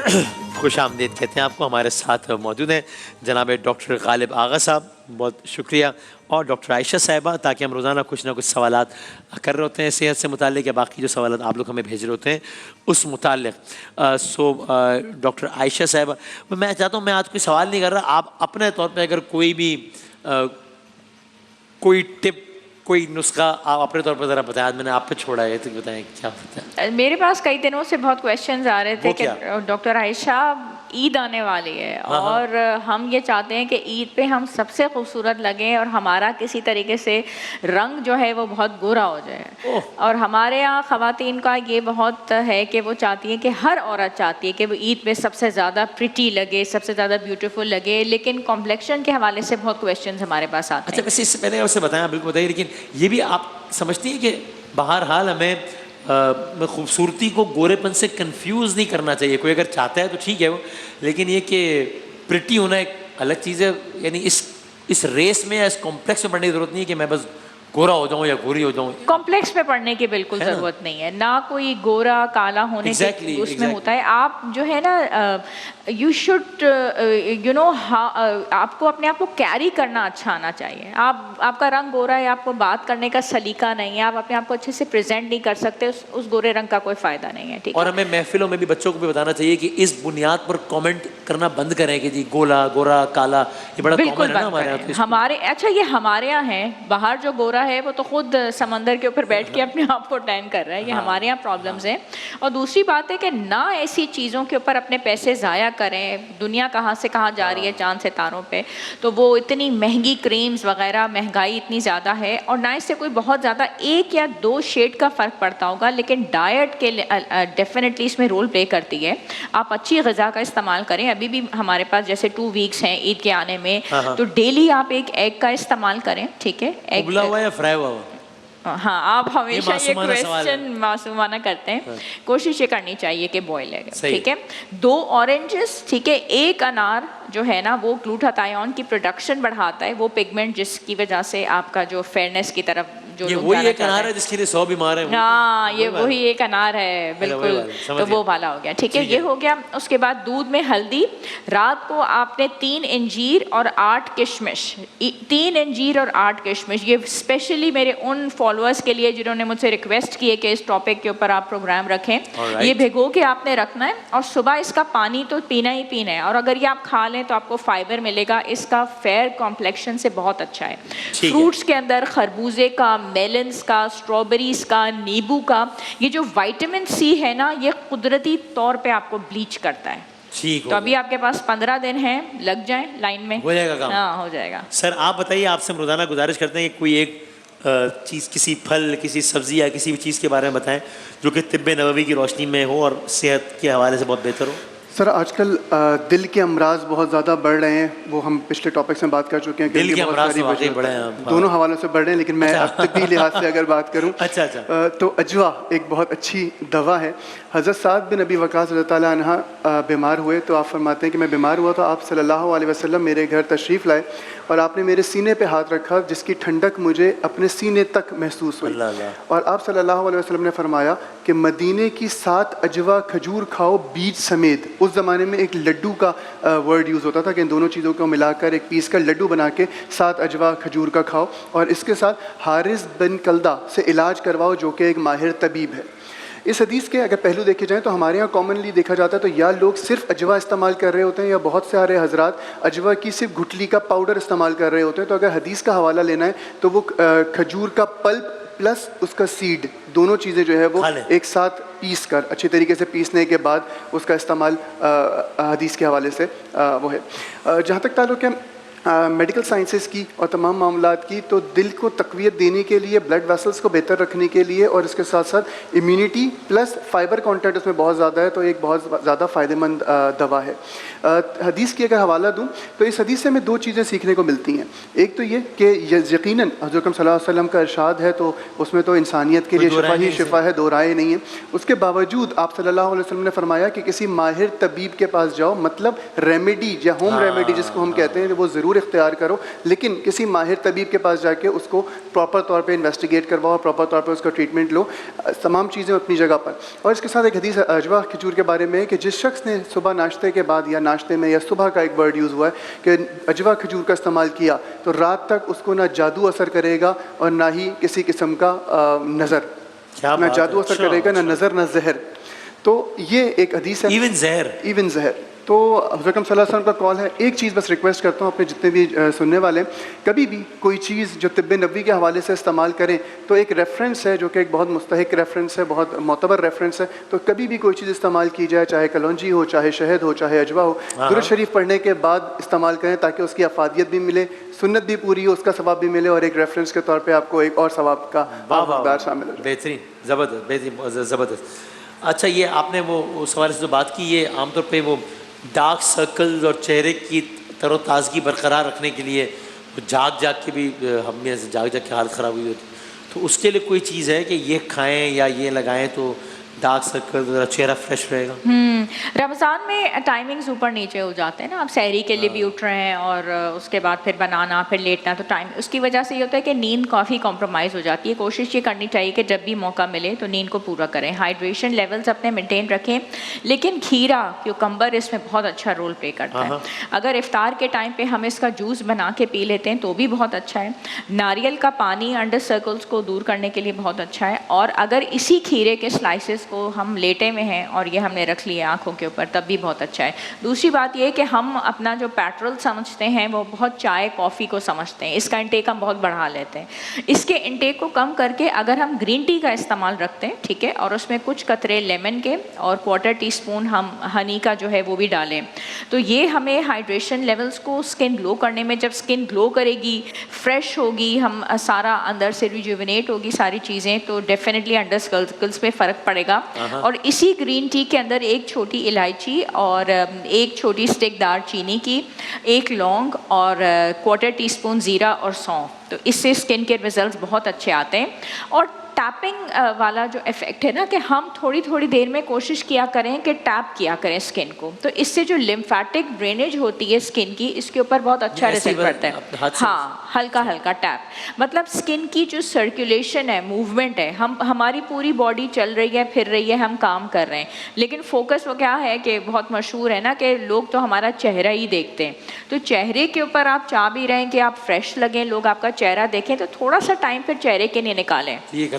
खुश आमदीद कहते हैं आपको। हमारे साथ मौजूद हैं जनाब डॉक्टर गालिब आगा साहब, बहुत शुक्रिया, और डॉक्टर आयशा साहिबा, ताकि हम रोज़ाना कुछ ना कुछ सवालात कर रहे होते हैं सेहत से मुताल्लिक़ या बाकी जो सवालात आप लोग हमें भेज रहे होते हैं उस मुताल्लिक़। डॉक्टर आयशा साहिबा, मैं चाहता हूँ, मैं आज कोई सवाल नहीं कर रहा, आप अपने तौर पर अगर कोई भी कोई टिप, कोई नुस्खा आप अपने तौर पर ज़रा बताएं। आज मैंने आप पे छोड़ा है तो बताएं क्या होता है। मेरे पास कई दिनों से बहुत क्वेश्चंस आ रहे थे कि डॉक्टर आयशा ईद आने वाली है और हम ये चाहते हैं कि ईद पे हम सबसे खूबसूरत लगें और हमारा किसी तरीके से रंग जो है वो बहुत गोरा हो जाए। और हमारे यहाँ ख़वातीन का ये बहुत है कि वो चाहती है कि हर औरत चाहती है कि वो ईद पे सबसे ज़्यादा प्रिटी लगे, सबसे ज़्यादा ब्यूटीफुल लगे, लेकिन कॉम्प्लेक्शन के हवाले से बहुत क्वेश्चन हमारे पास आते हैं। अच्छा, वैसे इससे पहले आपसे बताएं, बिल्कुल बताइए, लेकिन ये भी आप समझती हैं कि बहरहाल हमें खूबसूरती को गोरेपन से कंफ्यूज नहीं करना चाहिए। कोई अगर चाहता है तो ठीक है वो, लेकिन ये कि प्रिटी होना एक अलग चीज़ है। यानी इस रेस में या इस कॉम्प्लेक्स में पढ़ने की ज़रूरत नहीं है कि मैं बस गोरा हो जाऊँ या गोरी हो जाऊँ। कॉम्प्लेक्स में पढ़ने की बिल्कुल ज़रूरत नहीं है, ना कोई गोरा काला होने के उसमें होता है। आप जो है ना, यू शुड यू नो, आपको अपने आप को कैरी करना अच्छा आना चाहिए। आपका रंग गोरा है, आपको बात करने का सलीका नहीं है, आप अपने आप को अच्छे से प्रेजेंट नहीं कर सकते, उस गोरे रंग का कोई फ़ायदा नहीं है। ठीक, और हमें महफिलों में भी बच्चों को भी बताना चाहिए कि इस बुनियाद पर कमेंट करना बंद करें कि जी गोला गोरा काला, ये बड़ा कॉमन है ना हमारे यहाँ। हमारे अच्छा, ये हमारे यहाँ है, बाहर जो गोरा है वो तो खुद समंदर के ऊपर बैठ के अपने आप को टैन कर रहा है। ये हमारे यहाँ प्रॉब्लम्स हैं। और दूसरी बात है कि ना ऐसी चीज़ों के ऊपर अपने पैसे ज़ाया करें। दुनिया कहाँ से कहाँ जा रही है, चांद सितारों पे, तो वो इतनी महंगी क्रीम्स वगैरह, महंगाई इतनी ज़्यादा है, और ना इससे कोई बहुत ज़्यादा 1 या 2 शेड का फ़र्क पड़ता होगा, लेकिन डाइट के डेफिनेटली इसमें रोल प्ले करती है। आप अच्छी ग़िज़ा का इस्तेमाल करें। अभी भी हमारे पास जैसे 2 वीक्स हैं ईद के आने में, तो डेली आप एक एग का इस्तेमाल करें। ठीक है, एग उबला हुआ या फ्राई हुआ? हाँ, आप हमेशा ये क्वेश्चन मासूमाना करते हैं। कोशिश ये करनी चाहिए कि बॉयल है। ठीक है, 2 ऑरेंजेस, ठीक है, 1 अनार जो है ना वो ग्लूटाथायोन की प्रोडक्शन बढ़ाता है, वो पिगमेंट जिसकी वजह से आपका जो फेयरनेस की तरफ जो ये वही एक अनार है जिसके लिए 100 बीमार है। हाँ, ये वही एक अनार है, बिल्कुल। तो वो वाला हो गया। ठीक है, ये हो गया। उसके बाद दूध में हल्दी, रात को आपने 3 अंजीर और 8 किशमिश, 3 अंजीर और 8 किशमिश, ये स्पेशली मेरे उन फॉलोअर्स के लिए जिन्होंने मुझसे रिक्वेस्ट की है कि इस टॉपिक के ऊपर आप प्रोग्राम रखें। ये भिगो के आपने रखना है और सुबह इसका पानी तो पीना ही पीना है, और अगर ये आप खा लें तो आपको फाइबर मिलेगा। इसका फेयर कॉम्प्लेक्शन से बहुत अच्छा है। फ्रूट्स के अंदर खरबूजे का, मेलन्स का, स्ट्रॉबेरीज का, नींबू का, ये जो विटामिन सी है ना, ये कुदरती तौर पे आपको ब्लीच करता है। ठीक, तो अभी आपके पास 15 दिन हैं, लग जाएं लाइन में, हो जाएगा काम। हाँ, हो जाएगा। सर आप बताइए, आपसे हम रोज़ाना गुजारिश करते हैं कि कोई एक चीज़, किसी फल, किसी सब्ज़ी या किसी भी चीज़ के बारे में बताएं जो कि तिब्बे नबवी की रोशनी में हो और सेहत के हवाले से बहुत बेहतर हो। सर, आजकल दिल के अमराज बहुत ज़्यादा बढ़ रहे हैं, वो हम पिछले टॉपिक्स में बात कर चुके हैं। दिल के अमराज वाकई बढ़े हैं, दोनों हवालों से बढ़ रहे हैं, लेकिन मैं तिब्बी लिहाज से अगर बात करूं तो अजवा एक बहुत अच्छी दवा है। हज़रत साद बिन अबी वक़ास रज़ियल्लाहु ताला अन्हा बीमार हुए तो आप फरमाते हैं कि मैं बीमार हुआ तो आप सल्लल्लाहु अलैहि वसल्लम मेरे घर तशरीफ़ लाए और आपने मेरे सीने पे हाथ रखा, जिसकी ठंडक मुझे अपने सीने तक महसूस हुई। और आप सल्लल्लाहु अलैहि वसल्लम ने फरमाया कि मदीने की 7 अजवा खजूर खाओ बीज समेत। उस ज़माने में एक लड्डू का वर्ड यूज़ होता था कि इन दोनों चीज़ों को मिलाकर एक पीस का लड्डू बना के 7 अजवा खजूर का खाओ, और इसके साथ हारिस बिन कल्दा से इलाज करवाओ जो कि एक माहिर तबीब है। इस हदीस के अगर पहलू देखे जाएँ तो हमारे यहाँ कॉमनली देखा जाता है तो या लोग सिर्फ अजवा इस्तेमाल कर रहे होते हैं, या बहुत सारे हजरात अजवा की सिर्फ गुठली का पाउडर इस्तेमाल कर रहे होते हैं। तो अगर हदीस का हवाला लेना है तो वो खजूर का पल्प प्लस उसका सीड, दोनों चीज़ें जो है वो एक साथ पीस कर, अच्छी तरीके से पीसने के बाद उसका इस्तेमाल हदीस के हवाले से वो है। जहाँ तक ताल्लुक़ है मेडिकल साइंसेस की और तमाम मामलात की, तो दिल को तक़वियत देने के लिए, ब्लड वेसल्स को बेहतर रखने के लिए, और इसके साथ साथ इम्यूनिटी प्लस फाइबर कंटेंट उसमें बहुत ज़्यादा है, तो एक बहुत ज़्यादा फ़ायदेमंद दवा है। हदीस की अगर हवाला दूँ तो इस हदीस से हमें 2 चीज़ें सीखने को मिलती हैं। एक तो ये कि यकीनन हज़रत सल्लल्लाहु अलैहि वसल्लम का इरशाद है, तो उसमें तो इंसानियत के लिए शिफा ही शिफा है, 2 राय नहीं है। उसके बावजूद आप सल्लल्लाहु अलैहि वसल्लम ने फरमाया कि किसी माहिर तबीब के पास जाओ, मतलब रेमेडी या होम रेमेडी जिसको हम कहते हैं, वो ज़रूर ज़रूर इख्तियार करो, लेकिन किसी माहिर तबीब के पास जाके उसको प्रॉपर तौर पे इन्वेस्टिगेट करवाओ, प्रॉपर तौर पे उसका ट्रीटमेंट लो, तमाम चीज़ें अपनी जगह पर। और इसके साथ एक हदीस अजवा खजूर के बारे में है कि जिस शख्स ने सुबह नाश्ते के बाद या नाश्ते में या सुबह का एक वर्ड यूज़ हुआ है कि अजवा खजूर का इस्तेमाल किया तो रात तक उसको ना जादू असर करेगा और ना ही किसी किस्म का नज़र, ना जादू असर करेगा, ना नज़र, ना जहर। तो ये एक हदीस है। इवन जहर। तो हज़रत सल्लल्लाहु अलैहि वसल्लम का कॉल है। एक चीज़ बस रिक्वेस्ट करता हूँ अपने जितने भी सुनने वाले, कभी भी कोई चीज़ जो तिब्ब नबवी के हवाले से इस्तेमाल करें तो एक रेफरेंस है जो कि एक बहुत मुस्तहिक रेफरेंस है, बहुत मोतबर रेफरेंस है। तो कभी भी कोई चीज़ इस्तेमाल की जाए, चाहे कलौंजी हो, चाहे शहद हो, चाहे अजवा हो, दुरूद शरीफ पढ़ने के बाद इस्तेमाल करें ताकि उसकी अफादियत भी मिले, सुन्नत भी पूरी हो, उसका सवाब भी मिले और एक रेफरेंस के तौर पर आपको एक और सवाब का मकदार शामिल हो। बेहतरीन, ज़बरदस्त। अच्छा, ये आपने वो उस हवाले से जो बात की, ये आमतौर पे वो डार्क सर्कल्स और चेहरे की तरोताज़गी बरकरार रखने के लिए जाग के भी हम में से जाग के हालत ख़राब हुई होती, तो उसके लिए कोई चीज़ है कि ये खाएं या ये लगाएं तो डार्क सर्कल, चेहरा फ्रेश रहेगा? रमज़ान में टाइमिंग्स ऊपर नीचे हो जाते हैं ना, आप सहरी के लिए भी उठ रहे हैं और उसके बाद फिर बनाना, फिर लेटना, तो टाइम उसकी वजह से ये होता है कि नींद काफ़ी कॉम्प्रोमाइज़ हो जाती है। कोशिश ये करनी चाहिए कि जब भी मौका मिले तो नींद को पूरा करें, हाइड्रेशन लेवल्स अपने मेंटेन रखें। लेकिन खीरा, क्यूकम्बर इसमें बहुत अच्छा रोल प्ले करता है। अगर इफ्तार के टाइम पर हम इसका जूस बना के पी लेते हैं तो भी बहुत अच्छा है। नारियल का पानी अंडर सर्कल्स को दूर करने के लिए बहुत अच्छा है। और अगर इसी खीरे के स्लाइसेस को हम लेटे में हैं और ये हमने रख लिया आँखों के ऊपर, तब भी बहुत अच्छा है। दूसरी बात ये है कि हम अपना जो पेट्रोल समझते हैं वो बहुत चाय कॉफ़ी को समझते हैं, इसका इंटेक हम बहुत बढ़ा लेते हैं। इसके इंटेक को कम करके अगर हम ग्रीन टी का इस्तेमाल रखते हैं, ठीक है, और उसमें कुछ कतरे लेमन के और क्वार्टर टीस्पून हम हनी का जो है वो भी डालें, तो ये हमें हाइड्रेशन लेवल्स को, स्किन ग्लो करने में, जब स्किन ग्लो करेगी, फ्रेश होगी, हम सारा अंदर से रिजुविनेट होगी सारी चीज़ें, तो डेफिनेटली अंडर सर्कल्स में फ़र्क पड़ेगा। और इसी ग्रीन टी के अंदर एक छोटी इलायची और एक छोटी स्टिक दालचीनी की, एक लौंग और क्वार्टर टीस्पून ज़ीरा और सौंफ, तो इससे स्किन के रिजल्ट्स बहुत अच्छे आते हैं। और टैपिंग वाला जो इफ़ेक्ट है ना, कि हम थोड़ी थोड़ी देर में कोशिश किया करें कि टैप किया करें स्किन को, तो इससे जो लिम्फेटिक ड्रेनेज होती है स्किन की, इसके ऊपर बहुत अच्छा रिजल्ट पड़ता है। हाँ, हल्का हल्का टैप, मतलब स्किन की जो सर्कुलेशन है, मूवमेंट है, हमारी पूरी बॉडी चल रही है, फिर रही है, हम काम कर रहे हैं, लेकिन फोकस वो क्या है कि बहुत मशहूर है ना कि लोग तो हमारा चेहरा ही देखते हैं, तो चेहरे के ऊपर आप चाह भी रहे हैं कि आप फ्रेश लगें, लोग आपका चेहरा देखें, तो थोड़ा सा टाइम फिर चेहरे के लिए निकालें।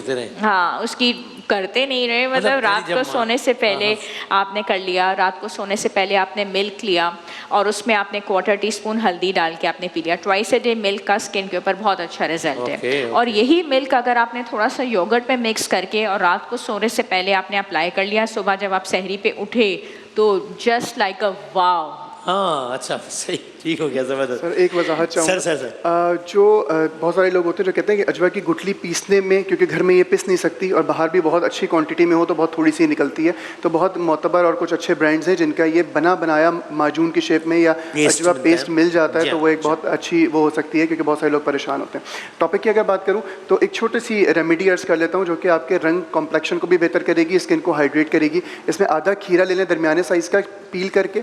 हाँ, उसकी करते नहीं रहे, मतलब रात को सोने से पहले आपने कर लिया, रात को सोने से पहले आपने मिल्क लिया और उसमें आपने क्वार्टर टीस्पून हल्दी डाल के आपने पी लिया। ट्वाइस अ डे मिल्क का स्किन के ऊपर बहुत अच्छा रिजल्ट है। और यही मिल्क अगर आपने थोड़ा सा योगर्ट में मिक्स करके और रात को सोने से पहले आपने अप्लाई कर लिया, सुबह जब आप सहरी पे उठे तो जस्ट लाइक अ वाव। हाँ, अच्छा, सही, ठीक हो गया, ज़बरदस्त। सर एक वजाहत चाहूँगा। सर जो बहुत सारे लोग होते हैं जो कहते हैं कि अजवा की गुठली पीसने में, क्योंकि घर में ये पिस नहीं सकती और बाहर भी बहुत अच्छी क्वांटिटी में हो तो बहुत थोड़ी सी निकलती है, तो बहुत मोतबर और कुछ अच्छे ब्रांड्स हैं जिनका ये बना बनाया माजून की शेप में या अजवा पेस्ट मिल जाता है, तो वो एक बहुत अच्छी वो हो सकती है, क्योंकि बहुत सारे लोग परेशान होते हैं। टॉपिक की अगर बात करूँ तो एक छोटी सी रेमेडी अर्ज कर लेता हूँ जो कि आपके रंग कॉम्प्लेक्शन को भी बेहतर करेगी, स्किन को हाइड्रेट करेगी। इसमें आधा खीरा ले लें दरमियाने साइज़ का पील करके,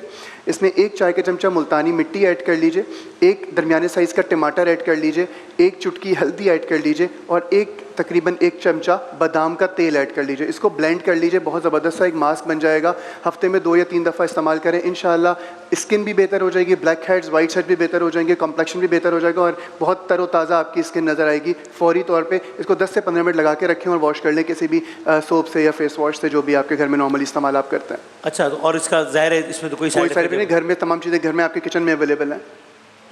इसमें 1 चाय का चमचा मुल्तानी मिट्टी ऐड कर लीजिए, 1 दरमियाने साइज़ का टमाटर ऐड कर लीजिए, 1 चुटकी हल्दी ऐड कर लीजिए और तकरीबन 1 चमचा बादाम का तेल ऐड कर लीजिए। इसको ब्लेंड कर लीजिए, बहुत ज़बरदस्त सा एक मास्क बन जाएगा। हफ्ते में 2 या 3 दफ़ा इस्तेमाल करें, इंशाअल्लाह स्किन भी बेहतर हो जाएगी, ब्लैक हेड्स वाइट हेड्स भी बेहतर हो जाएंगे, कॉम्प्लेक्शन भी बेहतर हो जाएगा और बहुत तरोताज़ा आपकी स्किन नज़र आएगी फौरी तौर पे। इसको 10 से 15 मिनट लगा के रखें और वॉश कर लें किसी भी सोप से या फेस वॉश से, जो भी आपके घर में नॉर्मली इस्तेमाल आप करते हैं। अच्छा, तो और इसका ज़ाहिर है इसमें तो कोई साइड इफेक्ट नहीं, घर में तमाम चीज़ें घर में आपके किचन में अवेलेबल हैं।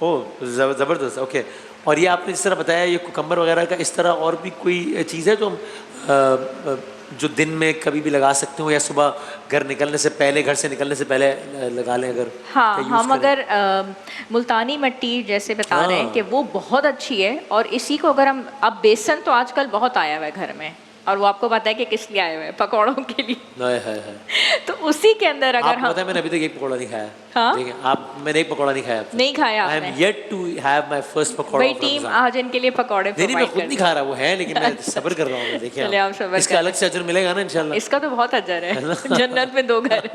ओह, ज़बरदस्त, ओके। और ये आपने जिस तरह बताया, ये कुकम्बर वगैरह का, इस तरह और भी कोई चीज़ है जो दिन में कभी भी लगा सकते हो या सुबह घर निकलने से पहले, घर से निकलने से पहले लगा लें अगर? हाँ, हम अगर मुल्तानी मिट्टी जैसे बता रहे हैं कि वो बहुत अच्छी है, और इसी को अगर हम, अब बेसन तो आजकल बहुत आया हुआ है घर में, और वो आपको पता है कि किस लिए आए हुए हैं, पकौड़ों के लिए। है। तो उसी के अंदर अगर हम, पता है मैंने अभी तक एक पकौड़ा नहीं खाया। हाँ? देखिए आप, मैंने एक पकौड़ा नहीं खाया अब तक। नहीं खाया आई एम आपने? Yet to have my first pakora भाई of टीम Ramzan। आज इनके लिए पकौड़े नहीं मैं provide खुद कर नहीं दो। खा रहा, वो है लेकिन मैं सब्र कर रहा हूँ। देखिए चलिए, आप सब्र इसका कर अलग से अजर मिलेगा ना इंशाल्लाह। इसका तो बहुत अजर है, जन्नत में 2 घर।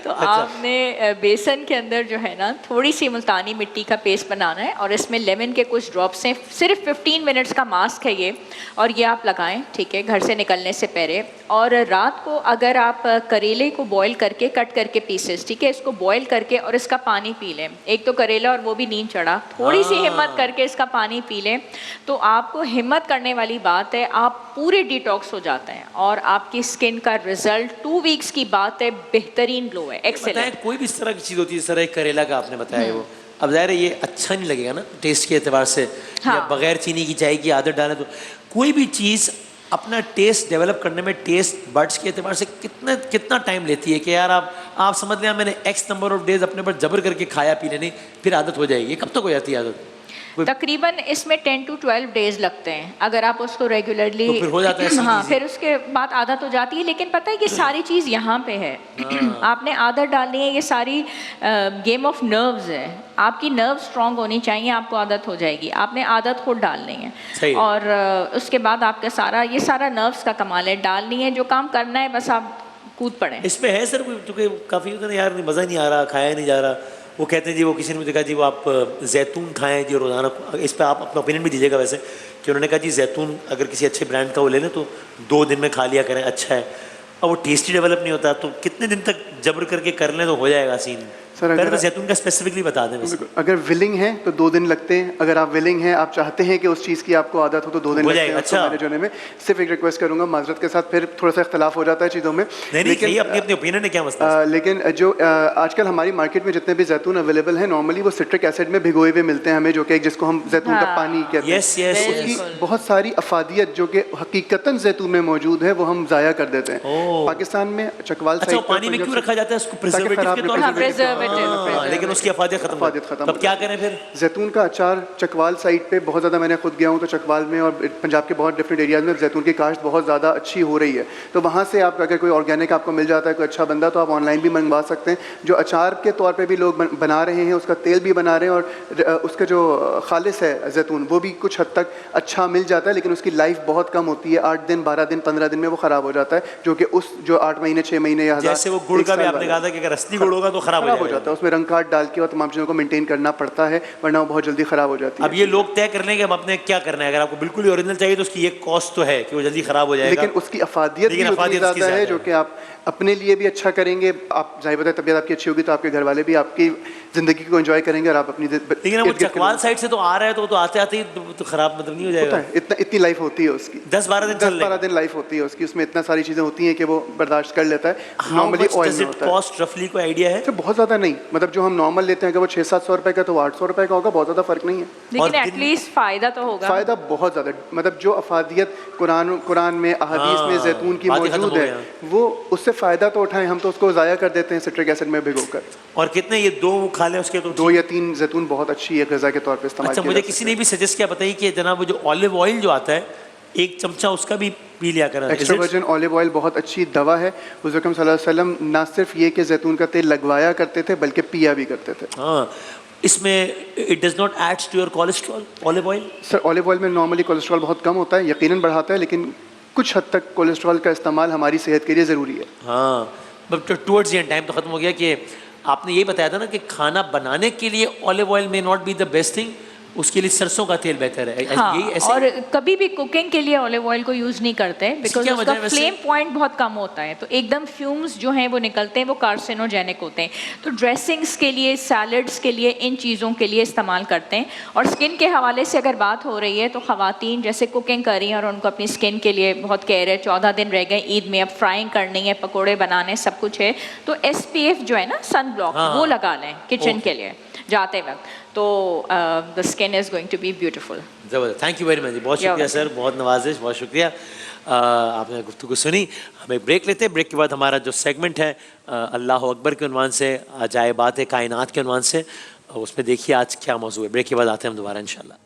तो आपने बेसन के अंदर जो है ना थोड़ी सी मुल्तानी मिट्टी का पेस्ट बनाना है और इसमें लेमन के कुछ ड्रॉप्स हैं। सिर्फ 15 मिनट्स का मास्क है ये, और ये आप लगाएं, ठीक है, घर से निकलने से पहले। और रात को अगर आप करेले को बॉईल करके कट करके पीसेस, ठीक है, इसको बॉईल करके और इसका पानी पी लें। एक तो करेला और वो भी नींद चढ़ा, थोड़ी सी हिम्मत करके इसका पानी पी लें तो आपको हिम्मत करने वाली बात है, आप पूरे डिटॉक्स हो जाते हैं और आपकी स्किन का रिजल्ट 2 वीक्स की बात है, बेहतरीन ग्लो है, एक्सेलेंट। कोई भी इस तरह की चीज़ होती है, इस तरह एक करेला का आपने बताया वो, अब ज़ाहिर है ये अच्छा नहीं लगेगा ना टेस्ट के एतबार से। हाँ। या बगैर चीनी की चाय की आदत डालें तो कोई भी चीज़ अपना टेस्ट डेवलप करने में टेस्ट बड्स के एतबार से कितना टाइम लेती है कि यार आप समझ लें मैंने एक्स नंबर ऑफ डेज अपने पर जबर करके खाया पी लेने, फिर आदत हो जाएगी। कब तक हो जाती है आदत? तकरीबन इसमें 10 to 12 डेज लगते हैं अगर आप उसको रेगुलरली, तो फिर हो जाता है। हाँ, फिर उसके बाद आदत हो जाती है। लेकिन पता है कि सारी चीज़ यहाँ पे है। आपने आदत डालनी है, ये सारी गेम ऑफ नर्व्स है। आपकी नर्व स्ट्रांग होनी चाहिए, आपको आदत हो जाएगी। आपने आदत खुद डालनी है और उसके बाद आपका सारा नर्व्स का कमाल है। डालनी है, जो काम करना है बस आप कूद पड़े। इसमें है सर क्योंकि काफ़ी होता है यार, मज़ा नहीं आ रहा, खाया नहीं जा रहा। वो कहते हैं जी, वो किसी ने मुझे कहा जी वो आप जैतून खाएं जी रोज़ाना। इस पर आप अपना ओपिनियन भी दीजिएगा वैसे, कि उन्होंने कहा जी जैतून अगर किसी अच्छे ब्रांड का वो ले लें तो 2 दिन में खा लिया करें, अच्छा है। और वो टेस्टी डेवलप नहीं होता तो कितने दिन तक जबर करके कर लें तो हो जाएगा सीन? पहले तो जैतून का स्पेसिफिकली बता दें। अगर विलिंग है तो 2 दिन लगते हैं। अगर आप विलिंग हैं, आप चाहते हैं कि उस चीज़ की आपको आदत हो तो 2 दिन लगते हैं उसको मैनेज होने में। सिर्फ एक रिक्वेस्ट करूंगा माजरत के साथ, फिर थोड़ा सा इख्तलाफ हो जाता है चीज़ों में। लेकिन अपनी ओपिनियन है, क्या मसला है? लेकिन जो आजकल हमारी मार्केट में जितने भी जैतून अवेलेबल हैं, नॉर्मली वो सिट्रिक एसिड में भिगोए हुए मिलते हैं हमें, जो कि जिसको हम जैतून का पानी कहते हैं। उसकी बहुत सारी अफादियत जो कि हकीकतन जैतून में मौजूद है वो हम ज़ाया कर देते हैं। पाकिस्तान में चकवाल साइड पानी में क्यों रखा जाता है उसको? प्रिजर्वेटिव के तौर पे, लेकिन उसकी अफादियत खत्म। तब क्या करें फिर? जैतून का अचार चकवाल साइड पे बहुत ज़्यादा, मैंने खुद गया हूँ तो चकवाल में और पंजाब के बहुत डिफरेंट एरियाज़ में जैतून की काश्त बहुत ज़्यादा अच्छी हो रही है। तो वहाँ से आप अगर कोई ऑर्गेनिक आपको मिल जाता है, कोई अच्छा बंदा, तो आप ऑनलाइन भी मंगवा सकते हैं। जो अचार के तौर पर भी लोग बना रहे हैं, उसका तेल भी बना रहे हैं और उसका जो खालिस है जैतून वो भी कुछ हद तक अच्छा मिल जाता है, लेकिन उसकी लाइफ बहुत कम होती है। 8 दिन 12 दिन 15 दिन में वो ख़राब हो जाता है, जो कि उस जो 8 महीने 6 महीने या जैसे वो गुड़ का भी आपने कहा था कि अगर असली गुड़ होगा तो ख़राब हो जाता है। उसमें रंग काट डाल के और तमाम चीज़ों को मेंटेन करना पड़ता है, वरना वो बहुत जल्दी ख़राब हो जाती है। अब ये लोग तय कर लें कि हम अपने क्या करना है। अगर आपको बिल्कुल ही ओरिजिनल चाहिए तो उसकी एक कॉस्ट तो है कि वो जल्दी ख़राब हो जाएगा, लेकिन उसकी अफादियत भी उतनी ज़्यादा है जो कि आप अपने लिए भी अच्छा करेंगे। आप जाहिर बात है तबीयत आपकी अच्छी होगी तो आपके घर वाले भी आपकी ज़िंदगी को एंजॉय करेंगे और आप अपनी। लेकिन वो चकवाल साइड से तो आ रहा है तो आते आते ही तो ख़राब मतलब नहीं हो जाएगा? इतनी लाइफ होती है उसकी, 10-12 दिन लाइफ होती है उसकी। उसमें इतना सारी चीज़ें होती हैं कि वो बर्दाश्त कर लेता है। नॉर्मली ऑयल में होता है। कॉस्ट रफली कोई आइडिया है? तो बहुत ज़्यादा नहीं, मतलब जो हम नॉर्मल लेते हैं अगर वो 600-700 रुपए का तो 800 रुपए का होगा, बहुत ज़्यादा फर्क नहीं है। लेकिन एटलीस्ट फ़ायदा तो होगा। फ़ायदा बहुत ज़्यादा, मतलब जो अफादियत कुरान में अहादीस में जैतून की मौजूद है, वो उससे फ़ायदा तो उठाएं। हम तो उसको ज़ाया कर देते हैं सिट्रिक एसिड में भिगोकर। और कितने ये 2 खा लें उसके तो 2 या 3 जैतून बहुत अच्छी है ग़िज़ा के तौर पे इस्तेमाल। अच्छा, मुझे किसी ने भी सजेस्ट किया, बताइए कि जनाब वो जो ऑलिव ऑयल जो आता है 1 चमचा उसका भी पी लिया करें। एक्स्ट्रा वर्जिन ऑलिव ऑयल बहुत अच्छी दवा है। हुज़ूर अकरम सल्लल्लाहु अलैहि वसल्लम ना सिर्फ ये कि जैतून का तेल लगवाया करते थे बल्कि पिया भी करते थे। हाँ, इसमें it does not adds to your cholesterol olive oil? Sir olive oil में नॉर्मली कोलेस्ट्रॉल बहुत कम होता है, यकीनन बढ़ाता है, लेकिन कुछ हद तक कोलेस्ट्रॉल का इस्तेमाल हमारी सेहत के लिए ज़रूरी है। हाँ, बट टुवर्ड्स द टाइम तो ख़त्म हो गया कि आपने ये बताया था ना कि खाना बनाने के लिए olive oil may not be the best thing, उसके लिए सरसों का तेल बेहतर है। हाँ, यही ऐसे? और कभी भी कुकिंग के लिए ऑलिव ऑयल को यूज़ नहीं करते बिकॉज उसका फ्लेम पॉइंट बहुत कम होता है, तो एकदम फ्यूम्स जो हैं वो निकलते हैं, वो कार्सिनोजेनिक होते हैं। तो ड्रेसिंग्स के लिए, सैलड्स के लिए, इन चीज़ों के लिए इस्तेमाल करते हैं। और स्किन के हवाले से अगर बात हो रही है तो ख़वातीन जैसे कुकिंग कर रही हैं और उनको अपनी स्किन के लिए बहुत केयर है, 14 दिन रह गए ईद में, अब फ्राइंग करनी है, पकौड़े बनाने, सब कुछ है, तो SPF जो है ना, सन ब्लॉक, वो लगा लें किचन के लिए जाते वक्त, तो the skin is going to be beautiful. ज़बरदस्त, थैंक यू वेरी मच, बहुत शुक्रिया सर, बहुत नवाजिश, बहुत शुक्रिया। आपने गुफ्तगू सुनी। हम एक ब्रेक लेते हैं, ब्रेक के बाद हमारा जो सेगमेंट है अल्लाह अकबर के उन्वान से, अजायबात कायनात के उन्वान से, उसमें देखिए आज क्या मौजूद है। ब्रेक के बाद आते हैं हम दोबारा इंशाल्लाह।